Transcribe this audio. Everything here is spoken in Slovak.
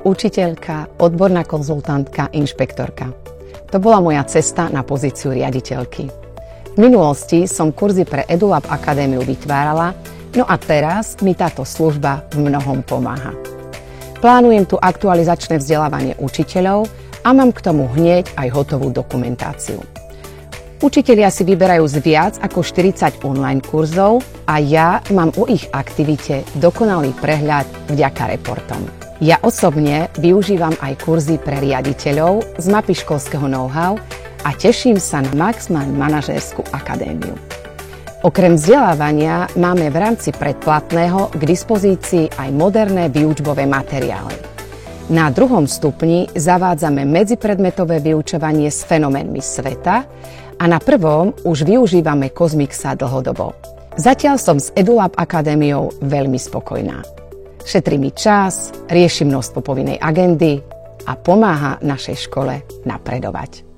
učiteľka, odborná konzultantka, inšpektorka. To bola moja cesta na pozíciu riaditeľky. V minulosti som kurzy pre EduLab Akadémiu vytvárala, no a teraz mi táto služba v mnohom pomáha. Plánujem tu aktualizačné vzdelávanie učiteľov a mám k tomu hneď aj hotovú dokumentáciu. Učitelia si vyberajú z viac ako 40 online kurzov a ja mám o ich aktivite dokonalý prehľad vďaka reportom. Ja osobne využívam aj kurzy pre riaditeľov z mapy školského know-how a teším sa na Maxman manažérskú akadémiu. Okrem vzdelávania máme v rámci predplatného k dispozícii aj moderné výučbové materiály. Na 2. stupni zavádzame medzipredmetové vyučovanie s fenoménmi sveta a na 1. už využívame Cosmixa dlhodobo. Zatiaľ som s EduLab Akadémiou veľmi spokojná. Šetrí mi čas, rieši množstvo povinnej agendy a pomáha našej škole napredovať.